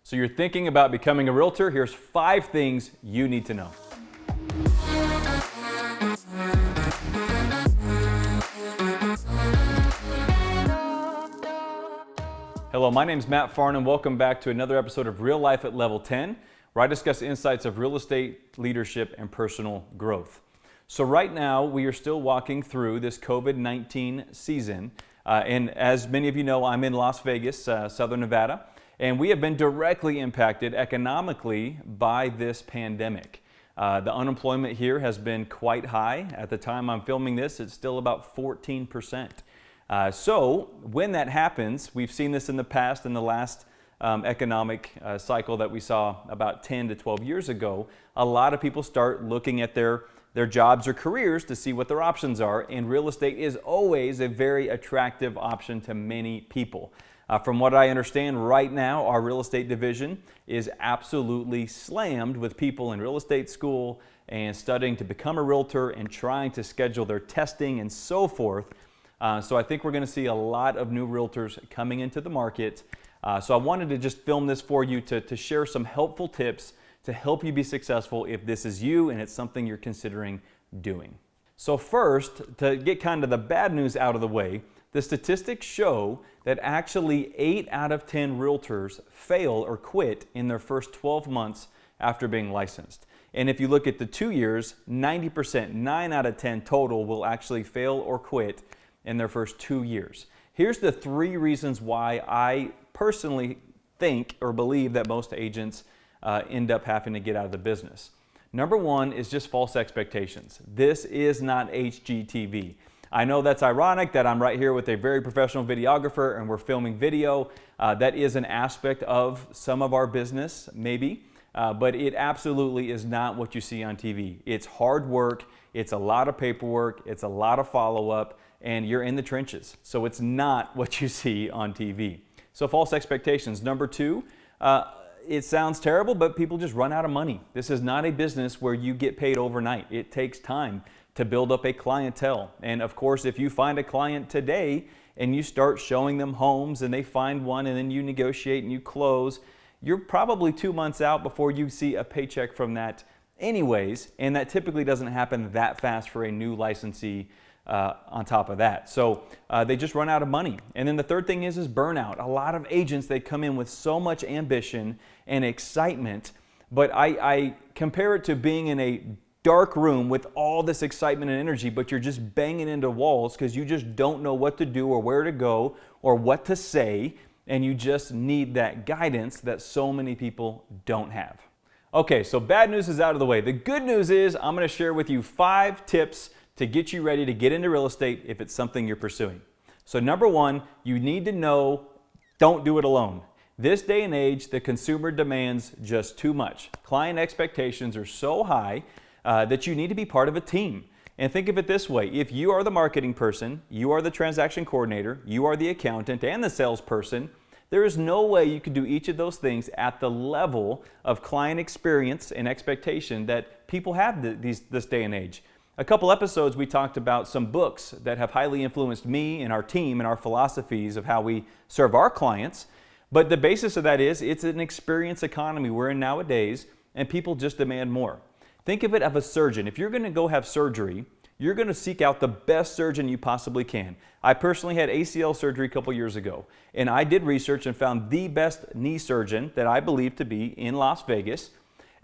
So you're thinking about becoming a realtor? Here's 5 things you need to know. Hello, my name is Matt Farnham. Welcome back to another episode of Real Life at Level 10, where I discuss insights of real estate, leadership, and personal growth. So right now, we are still walking through this COVID-19 season. And as many of you know, I'm in Las Vegas, Southern Nevada, and we have been directly impacted economically by this pandemic. The unemployment here has been quite high. At the time I'm filming this, it's still about 14%. So when that happens, we've seen this in the past, in the last economic cycle that we saw about 10 to 12 years ago, a lot of people start looking at their jobs or careers to see what their options are, and real estate is always a very attractive option to many people. From what I understand right now, our real estate division is absolutely slammed with people in real estate school and studying to become a realtor and trying to schedule their testing and so forth. So I think we're going to see a lot of new realtors coming into the market. So I wanted to just film this for you to share some helpful tips to help you be successful if this is you and it's something you're considering doing. So first, to get kind of the bad news out of the way, the statistics show that actually 8 out of 10 realtors fail or quit in their first 12 months after being licensed. And if you look at the 2 years, 90%, 9 out of 10 total will actually fail or quit in their first 2 years. Here's the 3 reasons why I personally think or believe that most agents end up having to get out of the business. Number 1 is just false expectations. This is not HGTV. I know that's ironic that I'm right here with a very professional videographer and we're filming video. That is an aspect of some of our business, maybe, but it absolutely is not what you see on TV. It's hard work, it's a lot of paperwork, it's a lot of follow-up, and you're in the trenches. So it's not what you see on TV. So false expectations. Number 2, it sounds terrible, but people just run out of money. This is not a business where you get paid overnight. It takes time to build up a clientele. And of course, if you find a client today and you start showing them homes and they find one and then you negotiate and you close, you're probably 2 months out before you see a paycheck from that anyways. And that typically doesn't happen that fast for a new licensee on top of that. So they just run out of money. And then the third thing is burnout. A lot of agents, they come in with so much ambition and excitement, but I compare it to being in a dark room with all this excitement and energy, but you're just banging into walls because you just don't know what to do or where to go or what to say, and you just need that guidance that so many people don't have. Okay, so bad news is out of the way. The good news is I'm going to share with you 5 tips to get you ready to get into real estate if it's something you're pursuing. So number 1, you need to know, don't do it alone. This day and age, the consumer demands just too much. Client expectations are so high that you need to be part of a team. And think of it this way, if you are the marketing person, you are the transaction coordinator, you are the accountant and the salesperson, there is no way you could do each of those things at the level of client experience and expectation that people have this day and age. A couple episodes we talked about some books that have highly influenced me and our team and our philosophies of how we serve our clients. But the basis of that is it's an experience economy we're in nowadays, and people just demand more. Think of it of a surgeon. If you're going to go have surgery, you're going to seek out the best surgeon you possibly can. I personally had ACL surgery a couple years ago, and I did research and found the best knee surgeon that I believe to be in Las Vegas.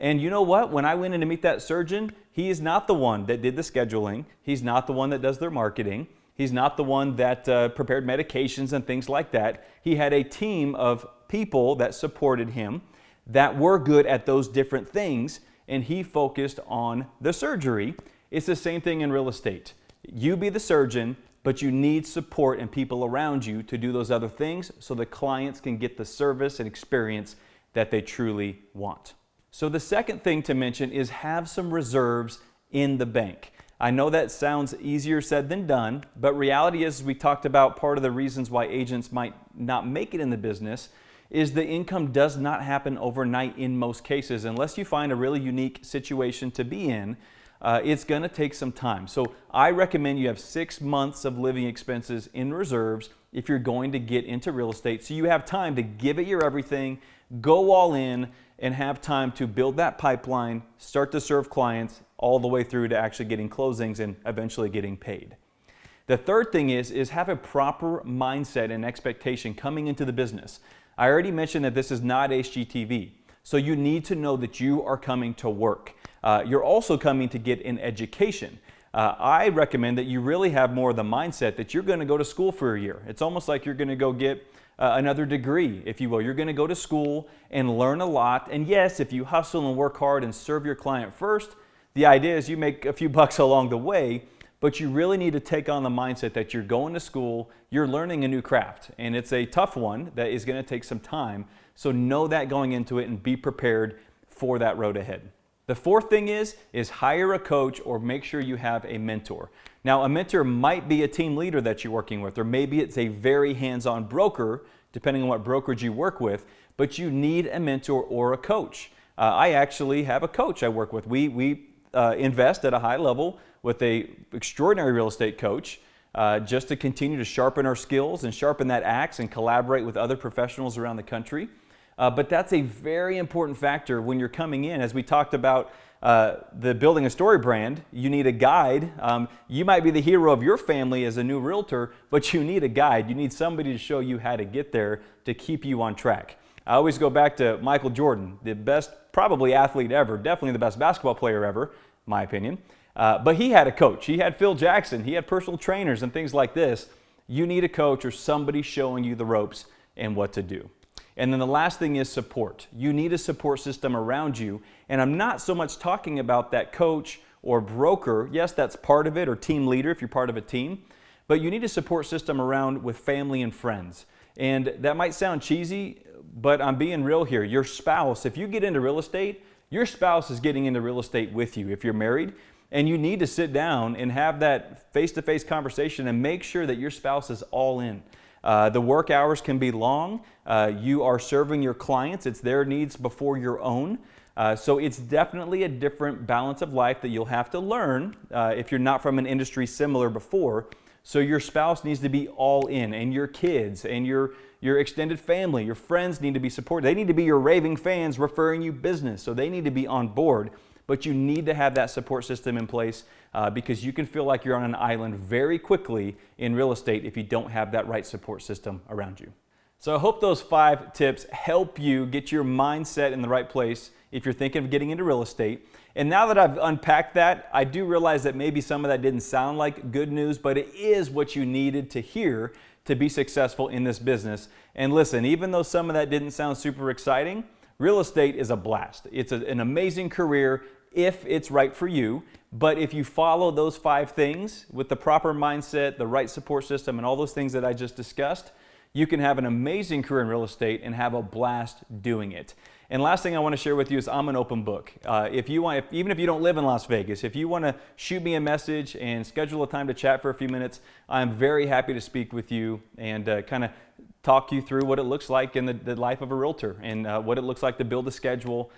And you know what? When I went in to meet that surgeon, he is not the one that did the scheduling. He's not the one that does their marketing. He's not the one that prepared medications and things like that. He had a team of people that supported him that were good at those different things, and he focused on the surgery. It's the same thing in real estate. You be the surgeon, but you need support and people around you to do those other things so the clients can get the service and experience that they truly want. So the second thing to mention is have some reserves in the bank. I know that sounds easier said than done, but reality is, as we talked about, part of the reasons why agents might not make it in the business is the income does not happen overnight in most cases. Unless you find a really unique situation to be in, it's going to take some time. So I recommend you have 6 months of living expenses in reserves if you're going to get into real estate, so you have time to give it your everything, Go all in and have time to build that pipeline, start to serve clients all the way through to actually getting closings and eventually getting paid. The third thing is have a proper mindset and expectation coming into the business. I already mentioned that this is not HGTV, so you need to know that you are coming to work. You're also coming to get an education. I recommend that you really have more of the mindset that you're going to go to school for a year. It's almost like you're going to go get another degree, if you will. You're going to go to school and learn a lot. And yes, if you hustle and work hard and serve your client first, the idea is you make a few bucks along the way, but you really need to take on the mindset that you're going to school, you're learning a new craft, and it's a tough one that is going to take some time. So know that going into it and be prepared for that road ahead. The fourth thing is hire a coach or make sure you have a mentor. Now, a mentor might be a team leader that you're working with, or maybe it's a very hands-on broker, depending on what brokerage you work with, but you need a mentor or a coach. I actually have a coach I work with. We invest at a high level with a extraordinary real estate coach just to continue to sharpen our skills and sharpen that axe and collaborate with other professionals around the country. But that's a very important factor when you're coming in. As we talked about the building a story brand, you need a guide. You might be the hero of your family as a new realtor, but you need a guide. You need somebody to show you how to get there to keep you on track. I always go back to Michael Jordan, the best probably athlete ever, definitely the best basketball player ever, my opinion. But he had a coach. He had Phil Jackson. He had personal trainers and things like this. You need a coach or somebody showing you the ropes and what to do. And then the last thing is support. You need a support system around you. And I'm not so much talking about that coach or broker. Yes, that's part of it, or team leader if you're part of a team. But you need a support system around with family and friends. And that might sound cheesy, but I'm being real here. Your spouse, if you get into real estate, your spouse is getting into real estate with you if you're married. And you need to sit down and have that face-to-face conversation and make sure that your spouse is all in. The work hours can be long. You are serving your clients. It's their needs before your own. So it's definitely a different balance of life that you'll have to learn if you're not from an industry similar before. So your spouse needs to be all in, and your kids and your extended family, your friends need to be supported. They need to be your raving fans referring you business. So they need to be on board. But you need to have that support system in place because you can feel like you're on an island very quickly in real estate if you don't have that right support system around you. So I hope those 5 tips help you get your mindset in the right place if you're thinking of getting into real estate. And now that I've unpacked that, I do realize that maybe some of that didn't sound like good news, but it is what you needed to hear to be successful in this business. And listen, even though some of that didn't sound super exciting, real estate is a blast. It's an amazing career if it's right for you. But if you follow those 5 things with the proper mindset, the right support system, and all those things that I just discussed, you can have an amazing career in real estate and have a blast doing it. And last thing I want to share with you is I'm an open book. Even if you don't live in Las Vegas, if you want to shoot me a message and schedule a time to chat for a few minutes, I'm very happy to speak with you and kind of talk you through what it looks like in the life of a realtor and what it looks like to build a schedule,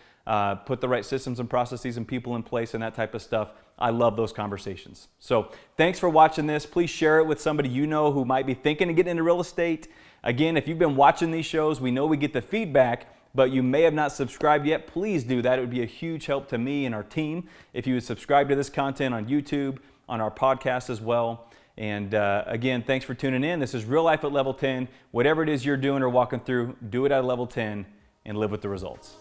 put the right systems and processes and people in place and that type of stuff. I love those conversations. So thanks for watching this. Please share it with somebody you know who might be thinking of getting into real estate. Again, if you've been watching these shows, we know we get the feedback, but you may have not subscribed yet. Please do that. It would be a huge help to me and our team if you would subscribe to this content on YouTube, on our podcast as well. And again, thanks for tuning in. This is Real Life at Level 10. Whatever it is you're doing or walking through, do it at Level 10 and live with the results.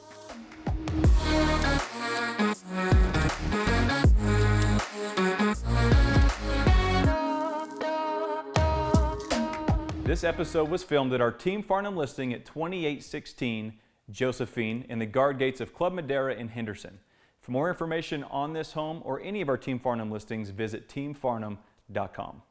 This episode was filmed at our Team Farnham listing at 2816 Josephine in the guard gates of Club Madera in Henderson. For more information on this home or any of our Team Farnham listings, visit teamfarnham.com.